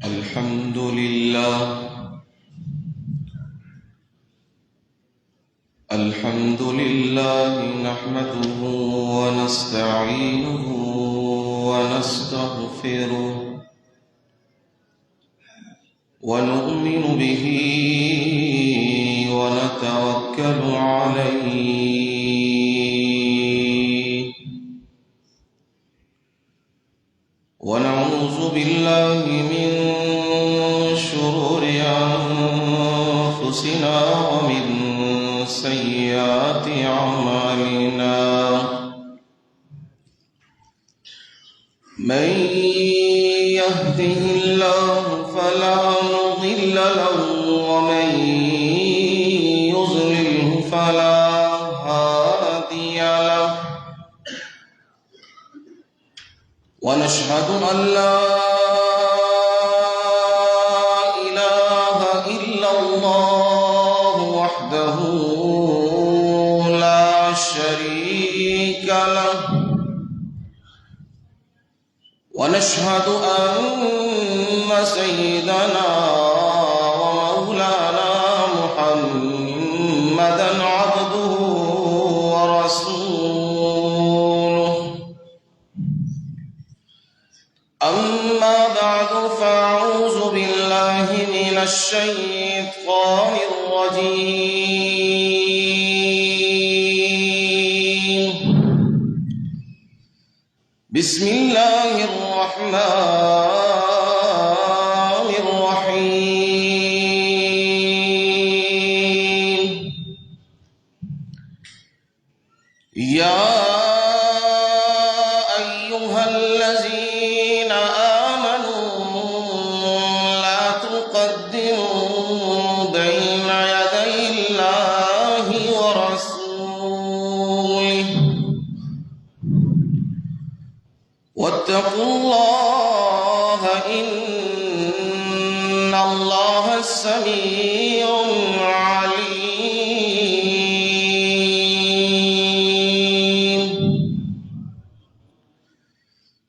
الحمد لله الحمد لله نحمده ونستعينه ونستغفره ونؤمن به ونتوكل عليه ونعوذ بالله من شرور أنفسنا ومن سيئات أعمالنا من يهده الله فلا مضل له ومن يضلله فلا هادي له ونشهد أن لا إله إلا الله وحده لا شريك له ونشهد أن سيدنا ومولانا محمدا عبده ورسوله أما بعد فأعوذ بالله من الشيطان الرجيم بسم الله الرحمن الرحيم يا أيها الذين آمنوا لا تقدموا بين يدي الله ورسوله واتقوا الله إن الله سميع عليم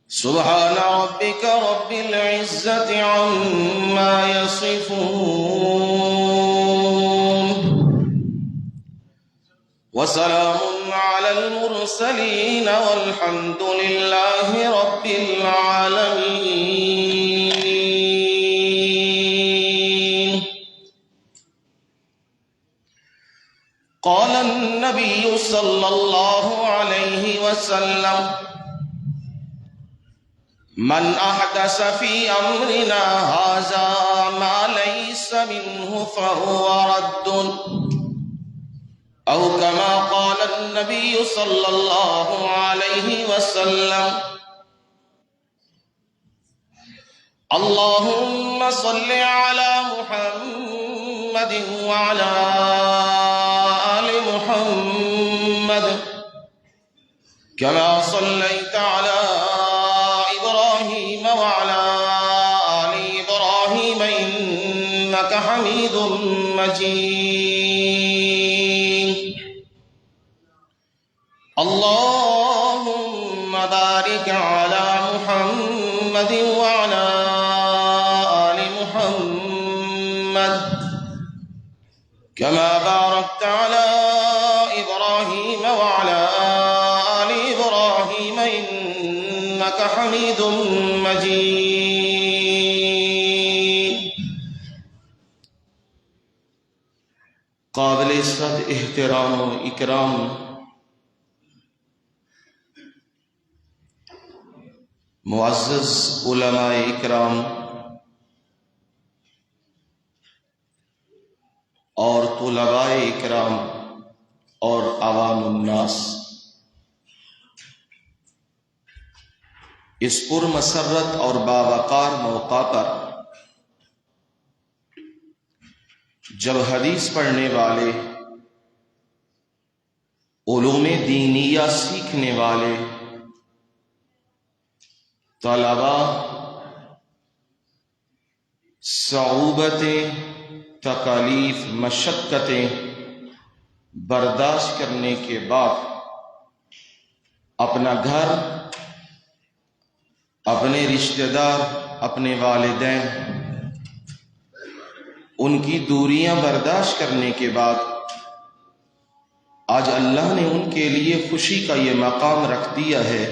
سبحان ربك رب العزة عما يصفون وسلام على المرسلين والحمد لله رب العالمين. قال النبي صلى الله عليه وسلم من أحدث في أمرنا هذا ما ليس منه فهو رد أو كما قال النبي صلى الله عليه وسلم. اللهم صل على محمد وعلى آل محمد كما صليت على إبراهيم وعلى آل إبراهيم إنك حميد مجيد. اللهم بارك على محمد وعلى آل محمد كما باركت على إبراهيم وعلى آل إبراهيم إنك حميد مجيد. قابل عزت احترام و اکرام معزز علماء اکرام اور طلباء اکرام اور عوام الناس، اس پرمسرت اور باوقار موقع پر جب حدیث پڑھنے والے، علوم دینیہ سیکھنے والے طلباء صعوبتیں، تکالیف، مشقتیں برداشت کرنے کے بعد اپنا گھر، اپنے رشتہ دار اپنے والدین، ان کی دوریاں برداشت کرنے کے بعد آج اللہ نے ان کے لیے خوشی کا یہ مقام رکھ دیا ہے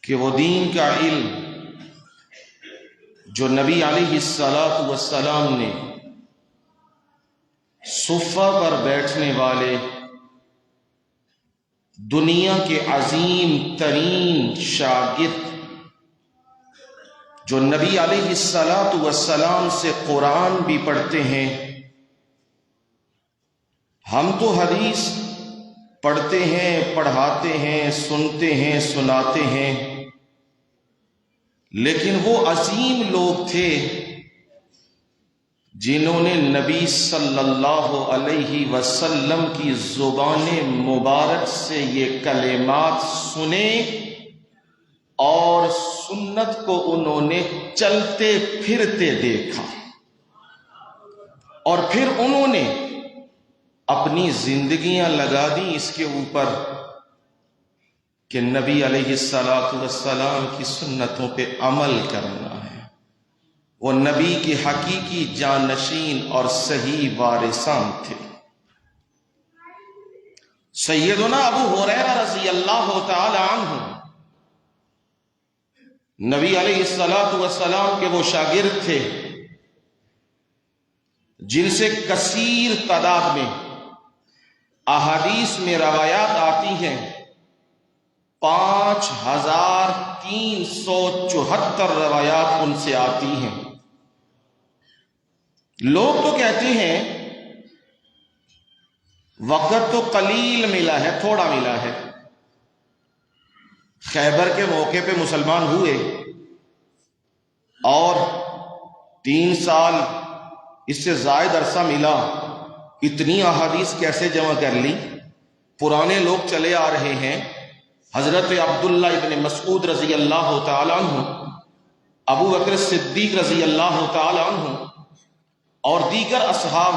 کہ وہ دین کا علم جو نبی علیہ السلام نے صفہ پر بیٹھنے والے دنیا کے عظیم ترین شاگرد جو نبی علیہ السلام سے قرآن بھی پڑھتے ہیں، ہم تو حدیث پڑھتے ہیں، پڑھاتے ہیں، سنتے ہیں، سناتے ہیں، لیکن وہ عظیم لوگ تھے جنہوں نے نبی صلی اللہ علیہ وسلم کی زبان مبارک سے یہ کلمات سنے اور سنت کو انہوں نے چلتے پھرتے دیکھا، اور پھر انہوں نے اپنی زندگیاں لگا دی اس کے اوپر کہ نبی علیہ السلام کی سنتوں پہ عمل کرنا ہے۔ وہ نبی کے حقیقی جانشین اور صحیح وارثان تھے۔ سیدنا ابو ہریرہ رضی اللہ تعالی عنہ نبی علیہ السلام کے وہ شاگرد تھے جن سے کثیر تعداد میں احادیث میں روایات آتی ہیں، 5374 روایات ان سے آتی ہیں۔ لوگ تو کہتے ہیں وقت تو قلیل ملا ہے، تھوڑا ملا ہے، خیبر کے موقع پہ مسلمان ہوئے اور 3 سال اس سے زائد عرصہ ملا، اتنی احادیث کیسے جمع کر لی؟ پرانے لوگ چلے آ رہے ہیں، حضرت عبداللہ ابن مسعود رضی اللہ تعالی عنہ، ابو بکر صدیق رضی اللہ تعالی عنہ اور دیگر اصحاب،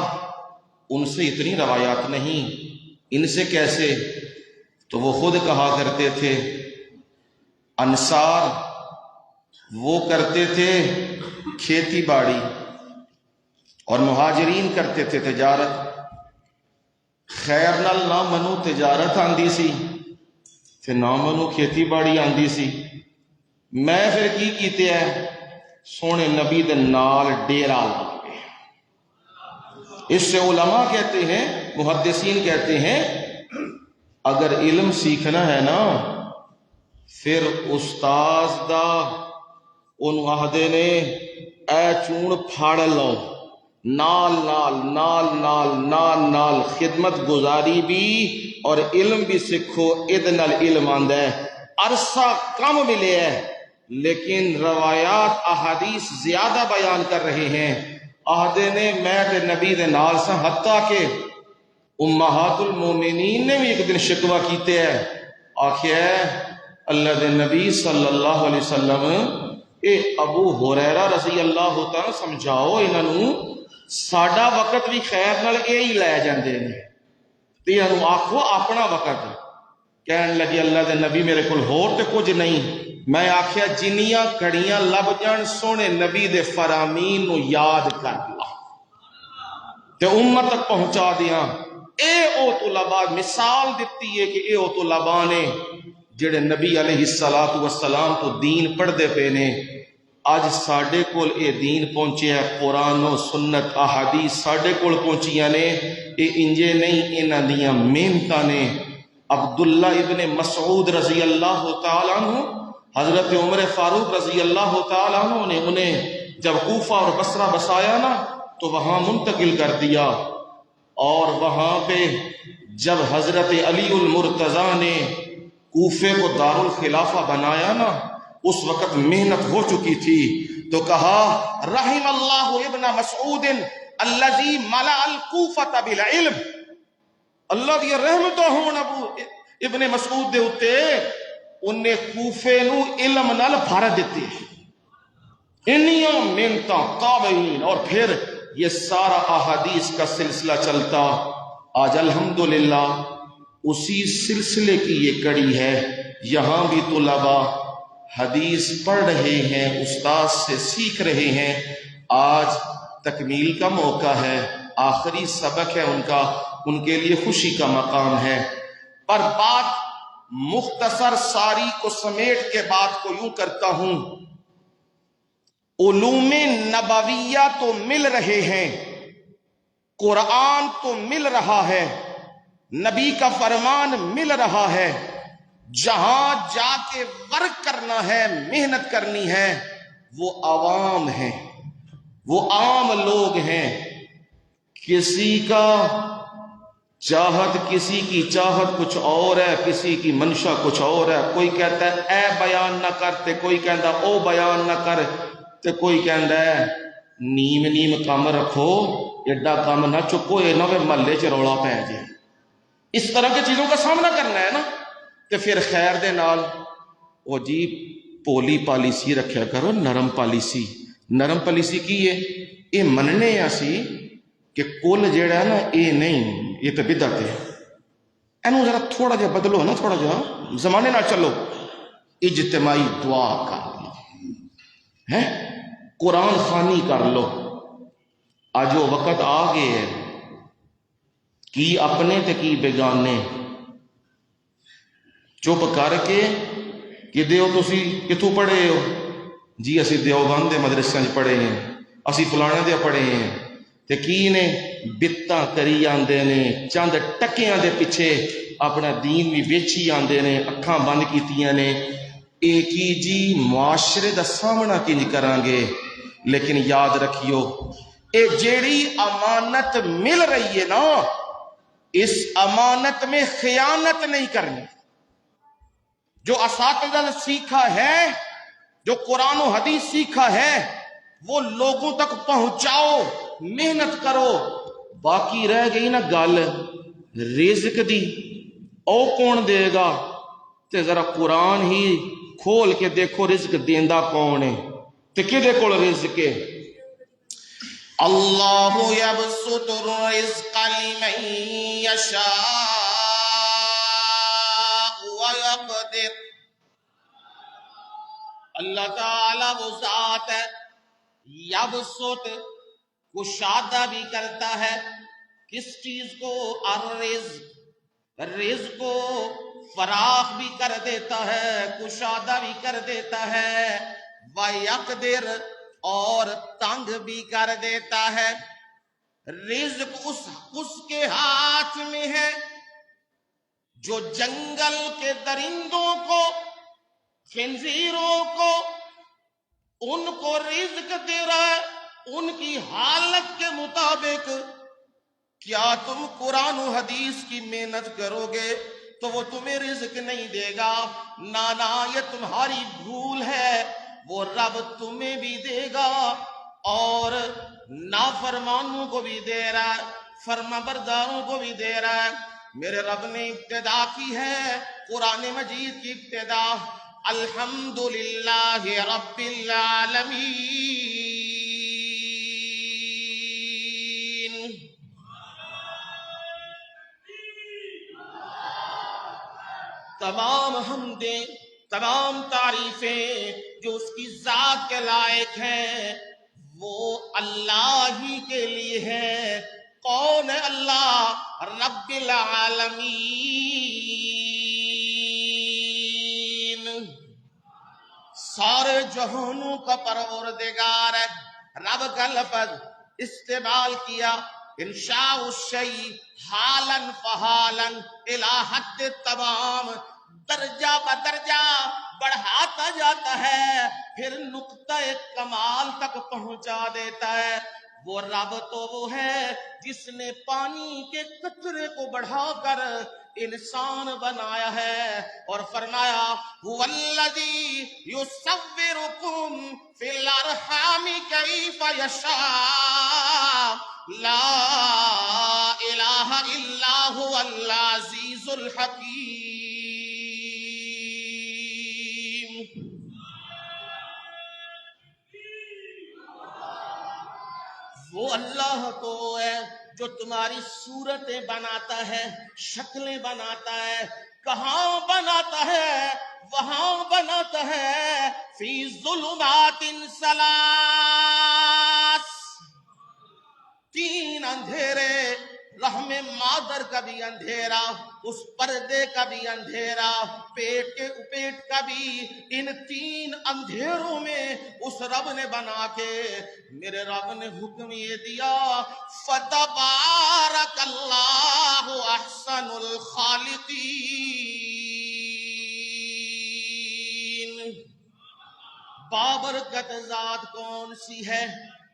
ان سے اتنی روایات نہیں، ان سے کیسے؟ تو وہ خود کہا کرتے تھے انصار وہ کرتے تھے کھیتی باڑی اور مہاجرین کرتے تھے تجارت، خیر نال نہ منو تجارت آندی سی تے نہ منو کھیتی باڑی آندی سی، میں پھر کی کیتے ہے سونے نبی دے نال ڈیرا لا کے۔ اس سے علماء کہتے ہیں، محدثین کہتے ہیں، اگر علم سیکھنا ہے نا پھر استاذ دا ان وحدے نے اے چون پھاڑ لو، نال نال نال نال نال نال خدمت گزاری بھی اور علم بھی سکھو، ادن علم آندا ہے۔ عرصہ کم ملے ہے لیکن روایات احادیث زیادہ بیان کر رہے ہیں۔ آہدے نے میں تے نبی دے نال سا، حتیٰ کہ امہات المومنین نے بھی ایک دن شکوہ کیتے ہیں، آخیا ہے اللہ دے نبی صلی اللہ علیہ وسلم اے ابو ہریرہ رضی اللہ تعالی سمجھاؤ انہوں ساڈا وقت بھی خیر نال اے ہی لے جاندے نے تے انہوں آکھو اپنا وقت۔ کہن لگے اللہ دے نبی میرے کول ہور تے کچھ نہیں۔ میں آخیا جنیاں گھڑیاں لب جان سونے نبی دے فرامین نو یاد کر لا تے امت تک پہنچا دیاں۔ اے او طلباء مثال دیتی ہے کہ اے او طلباء نے جڑے نبی علیہ السلام تو دین پڑھ دے پے نے، آج ساڈے کول اے دین پہنچے ہے، قرآن و سنت احادیث ساڈے کول پہنچیاں نے، اے انجے نہیں انہاں دیاں محنتاں نے۔ عبداللہ ابن مسعود رضی اللہ تعالی عنہ، حضرت عمر فاروق رضی اللہ تعالی عنہ نے انہیں جب کوفہ اور بصرہ بسایا نا تو وہاں منتقل کر دیا، اور وہاں پہ جب حضرت علی المرتضیٰ نے کوفے کو دارالخلافہ بنایا نا، اس وقت محنت ہو چکی تھی، تو کہا رحم اللہ ابن مسعود الذی ملأ الکوفۃ بالعلم، اللہ دی رحمت ہون ابو ابن مسعود دے اتے انہیں کوفے نو علم نال بھر دیتے، انیاں محنتاں تابعین، اور پھر یہ سارا احادیث کا سلسلہ چلتا۔ آج الحمدللہ اسی سلسلے کی یہ کڑی ہے، یہاں بھی طلباء حدیث پڑھ رہے ہیں، استاد سے سیکھ رہے ہیں، آج تکمیل کا موقع ہے، آخری سبق ہے ان کا، ان کے لیے خوشی کا مقام ہے۔ پر بات مختصر ساری کو سمیٹ کے بات کو یوں کرتا ہوں، علوم نبویہ تو مل رہے ہیں، قرآن تو مل رہا ہے، نبی کا فرمان مل رہا ہے، جہاں جا کے ورک کرنا ہے، محنت کرنی ہے، وہ عوام ہیں، وہ عام لوگ ہیں۔ کسی کا چاہت، کسی کی چاہت کچھ اور ہے، کسی کی منشا کچھ اور ہے۔ کوئی کہتا ہے اے بیان نہ کرتے، کوئی کہتا ہے او بیان نہ کر، تے کوئی کہتا ہے نیم نیم کام رکھو، ایڈا کام نہ چکو، یہ نہ محلے چ رولا پی جائے۔ اس طرح کی چیزوں کا سامنا کرنا ہے نا، کہ پھر خیر دے نال او جی پولی پالیسی رکھیا کرو، نرم پالیسی۔ نرم پالیسی کی ہے؟ یہ مننے اسی کہ کل جیڑا ہے نا یہ نہیں، یہ تو بدعت ہے، اینو ذرا تھوڑا جہا بدلو نا، تھوڑا جہا زمانے نہ چلو۔ اجتماعی دعا کر لو، ہے قرآن خوانی کر لو۔ آج وہ وقت آ گئے ہے، کی اپنے تے کی بیگانے، چپ کر کے کہ دیو تسی کتوں پڑھے ہو جی؟ اسی دیوبند دے مدرسے پڑھے ہیں، اسی فلانے دے پڑھے ہیں، تے کی نے بتاں کری آندے نے، چند ٹکیاں دے پیچھے اپنا دین بھی ویچی آندے نے، اکھاں بند کیتیاں نے۔ ایک ہی جی معاشرے دا سامنا کنج کران گے؟ لیکن یاد رکھیو، اے جیڑی امانت مل رہی ہے نا، اس امانت میں خیانت نہیں کرنی۔ جو اساتذہ نے سیکھا ہے، جو قرآن و حدیث سیکھا ہے، وہ لوگوں تک پہنچاؤ، محنت کرو۔ باقی رہ گئی نا گل رزق دی، او کون دے گا؟ تے ذرا قرآن ہی کھول کے دیکھو رزق دیندا کون ہے، تے کدے کول رزق ہے؟ اللہ یبسط الرزق لمن یشاء ویقدر۔ اللہ تعالی وہ ذات ہے، یبسط کشادہ بھی کرتا ہے، کس چیز کو؟ الرزق، رزق کو فراخ بھی کر دیتا ہے، کشادہ بھی کر دیتا ہے، وَيَقْدِرْ اور تنگ بھی کر دیتا ہے۔ رزق اس کے ہاتھ میں ہے جو جنگل کے درندوں کو، خنزیروں کو، ان کو رزق دے رہا ہے ان کی حالت کے مطابق۔ کیا تم قرآن و حدیث کی محنت کرو گے تو وہ تمہیں رزق نہیں دے گا؟ نانا، یہ تمہاری بھول ہے، وہ رب تمہیں بھی دے گا اور نافرمانوں کو بھی دے رہا ہے، فرما برداروں کو بھی دے رہا ہے۔ میرے رب نے ابتدا کی ہے قرآن مجید کی ابتدا الحمدللہ رب العالمین۔ تمام حمدیں، تمام تعریفیں جو اس کی ذات کے لائق ہیں وہ اللہ ہی کے لیے ہے۔ کون ہے اللہ؟ رب العالمین، سارے جہانوں کا پروردگار ہے۔ رب کا لفظ استعمال کیا انشاء الشیء حالاً فحالاً الی حد تمام، درجہ بدرجہ بڑھاتا جاتا ہے، پھر نقطہ کمال تک پہنچا دیتا ہے۔ وہ رب تو وہ ہے جس نے پانی کے قطرے کو بڑھا کر انسان بنایا ہے اور فرمایا هو الذی یصورکم فی الارحام کیف یشاء لا الہ الا هو العزیز الحکیم۔ وہ اللہ تو ہے جو تمہاری صورتیں بناتا ہے، شکلیں بناتا ہے۔ کہاں بناتا ہے؟ وہاں بناتا ہے فی ظلمات ثلاث، تین اندھیرے، رحم مادر کا بھی اندھیرا، اس پردے کا بھی اندھیرا، پیٹ کا بھی، ان تین اندھیروں میں اس رب نے بنا کے، میرے رب نے حکم یہ دیا فتبارک اللہ احسن الخالقین۔ بابرکت ذات کون سی ہے؟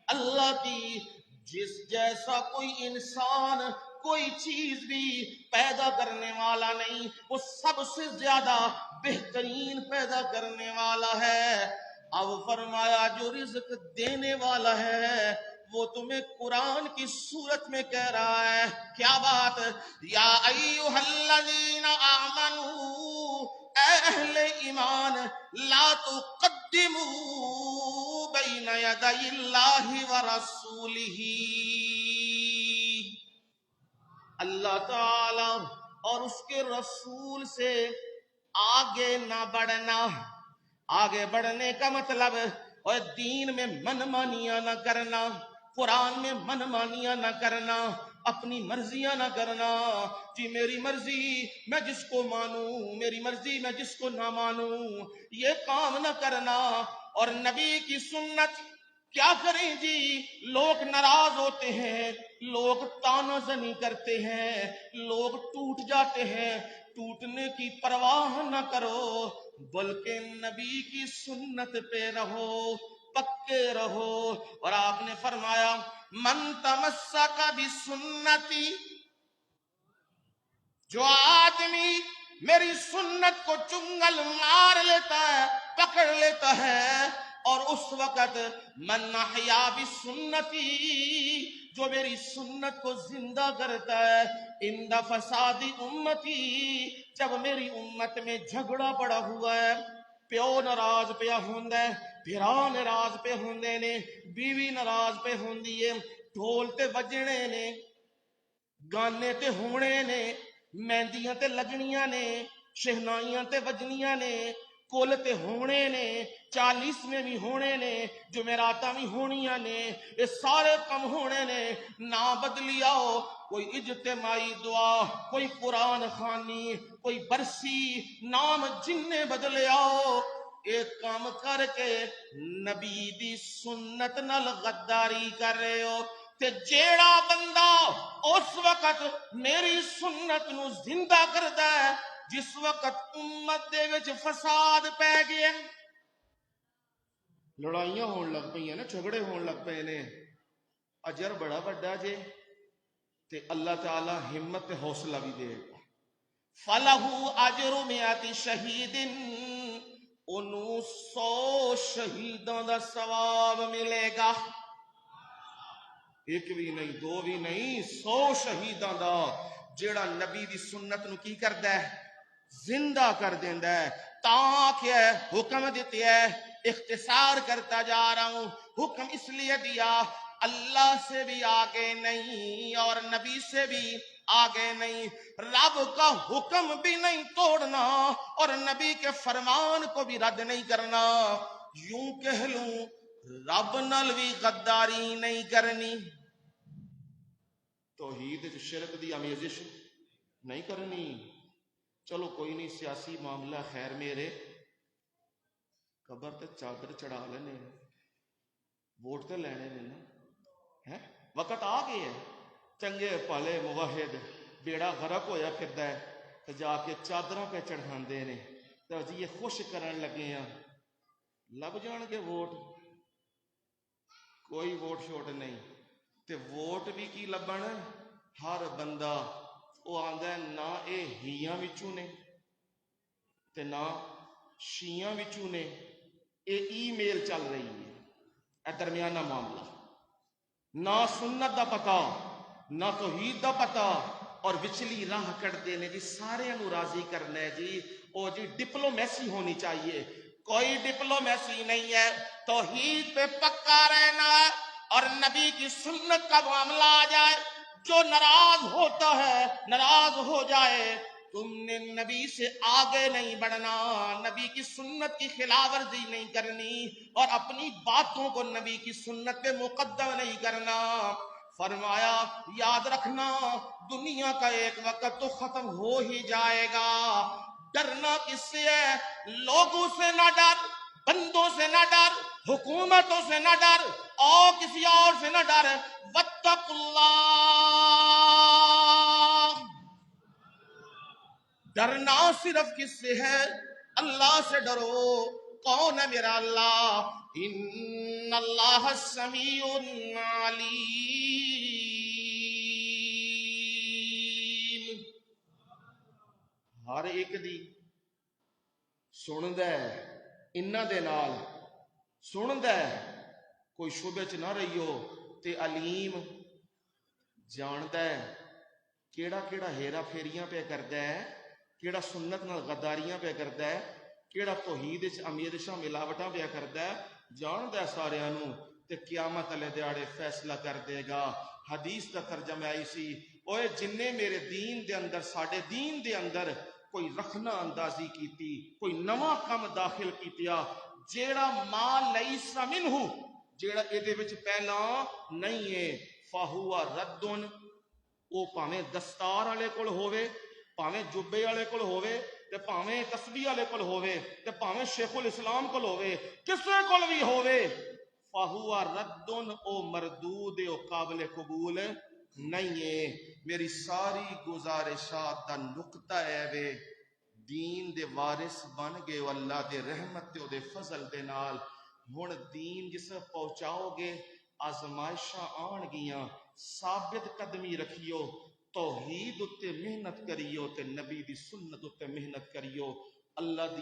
اللہ کی، جس جیسا کوئی انسان کوئی چیز بھی پیدا کرنے والا نہیں، وہ سب سے زیادہ بہترین پیدا کرنے والا ہے۔ اب فرمایا جو رزق دینے والا ہے وہ تمہیں قرآن کی صورت میں کہہ رہا ہے، کیا بات؟ یا ایھا الذین آمنوا، اے اہل ایمان، لا تقدموا بین یدی اللہ ورسولہ، اللہ تعالی اور اس کے رسول سے آگے نہ بڑھنا۔ آگے بڑھنے کا مطلب اور دین میں من مانیاں نہ کرنا، قرآن میں من مانیاں نہ کرنا، اپنی مرضیاں نہ کرنا، جی میری مرضی میں جس کو مانوں، میری مرضی میں جس کو نہ مانوں، یہ کام نہ کرنا۔ اور نبی کی سنت کیا کریں جی؟ لوگ ناراض ہوتے ہیں، لوگ تانا زنی کرتے ہیں، لوگ ٹوٹ جاتے ہیں، ٹوٹنے کی پرواہ نہ کرو، بلکہ نبی کی سنت پہ رہو، پکے رہو۔ اور آپ نے فرمایا من تمسک بسنتی، جو آدمی میری سنت کو چنگل مار لیتا ہے، پکڑ لیتا ہے، اور اس وقت من احیا بسنتی، جو میری سنت کو زندہ کرتا ہے، عند فساد امتی، جب میری امت میں جھگڑا پڑا ہوا ہے، پیو ناراض پیا ہوندا ہے، بھرا ناراض پہ ہوندے نے، بیوی ناراض پہ ہوندی ہے، ڈھول تے بجنے نے، گانے تے ہونے نے، مہندیاں تے لگنیاں نے، شہنائیاں تے وجنیاں نے، کل تے ہونے نے، 40 میں بھی ہونے نے، جمعراتاں بھی ہونیاں نے، یہ سارے کم ہونے نے، نہ بدلی آؤ، کوئی اجتماعی دعا، کوئی قرآن خوانی، کوئی برسی، نام جن بدلے آؤ، ایک کام کر کے نبی دی سنت نال غداری کر رہے ہو۔ تے جیڑا بندہ اس وقت میری سنت نو زندہ کردا ہے جس وقت امت دے وچ فساد پہ گیا، لڑائیاں ہون لگ پئی ہیں نا، جھگڑے ہون لگ پئے نے، اجر بڑا بڑا جے، تے اللہ تعالی ہمت تے حوصلہ بھی دے گا۔ فَلَهُ أَجْرُ مِئَةِ شَهِيدٍ، انہوں 100 شہیدوں دا ثواب ملے گا، ایک بھی نہیں، دو بھی نہیں، 100 شہیداں دا، جیڑا نبی دی سنت نو کی کردا ہے؟ زندہ کر دیندا ہے۔ تاکہ حکم دیتے ہے، اختصار کرتا جا رہا ہوں، حکم اس لیے دیا اللہ سے بھی آگے نہیں اور نبی سے بھی آگے نہیں، رب کا حکم بھی نہیں توڑنا اور نبی کے فرمان کو بھی رد نہیں کرنا، یوں کہہ لوں رب نال بھی غداری نہیں کرنی، توحید شرک دی آمیزش نہیں کرنی۔ چلو کوئی نہیں، سیاسی معاملہ خیر میرے، قبر تے چادر چڑھا لینے، ووٹ تے لینے نے نا، وقت آ گئے ہے، چنگے پالے موحد بیڑا غرق ہویا پھردا ہے تے جا کے چادراں پہ چڑھاندے نے، تے جی یہ خوش کرن لگے ہیں، لب جان کے ووٹ، کوئی ووٹ شوٹ نہیں، تے ووٹ بھی کی لبن، ہر بندہ وہ آندا ہے نہ اے ہیاں وچوں نے تے نہ شیاں وچوں نے، اے ای میل چل رہی ہے، اے درمیانہ معاملہ، نہ سنت دا پتہ نہ توحید دا پتہ، اور وچلی راہ کٹدے نے جی سارے نو راضی کرنا ہے جی، او جی ڈپلومیسی ہونی چاہیے، کوئی ڈپلومیسی نہیں ہے، توحید پہ پکا رہنا ہے، اور نبی کی سنت کا معاملہ آ جائے، جو ناراض ہوتا ہے ناراض ہو جائے، تم نے نبی سے آگے نہیں بڑھنا، نبی کی سنت کی خلاف ورزی نہیں کرنی اور اپنی باتوں کو نبی کی سنت پہ مقدم نہیں کرنا۔ فرمایا یاد رکھنا دنیا کا ایک وقت تو ختم ہو ہی جائے گا، ڈرنا کس سے ہے؟ لوگوں سے نہ ڈر، بندوں سے نہ ڈر، حکومتوں سے نہ ڈر اور کسی اور سے نہ ڈر، واتقوا اللہ، ڈرنا صرف کس سے ہے؟ اللہ سے ڈرو۔ کون ہے میرا اللہ؟ ان اللہ سمیع علیم، ہر ایک دی سندا ہے، انہاں دے نال سندا ہے، کوئی شبے چ نہ رہیو تے علیم جاندا ہے کیڑا کیڑا ہیرا پھیریاں پہ کردا ہے، کیڑا سنت نال غداریاں پہ کردا ہے، کیڑا توحید وچ امیدشاں ملاوٹاں پہ کردا ہے، جاندا ہے ساریاں نوں تے قیامت والے دیہاڑے فیصلہ کر دے گا۔ حدیث دا ترجمہ آئی سی، اوے جن نے میرے دین دے اندر، ساڈے دین دے اندر کوئی رکھنا اندازی کیتی، کوئی نواں کم داخل کیتیا، جیڑا ما لیس منہ، جیڑا ایدے وچ پہلا نہیں ہے، فہوا ردن، او پاویں دستار والے کول ہووے، پاویں جبے والے کول ہووے تے پاویں تسبیح والے کول ہووے تے پاویں شیخ الاسلام کول ہووے، کسے کول بھی ہووے، فہوا ردن، او مردود، او قابل قبول نہیں ہے۔ میری ساری گزارشات دا نقطہ ہے وے دین دے وارث بن گئے ہو اللہ دے رحمت تے او دے فضل دے نال، ہن دین جس پہنچاؤ گے آزمائشاں آن گیاں، ثابت قدمی رکھیو، توحید اتے محنت کریو تے نبی دی سنت اتے محنت کریو، اللہ دی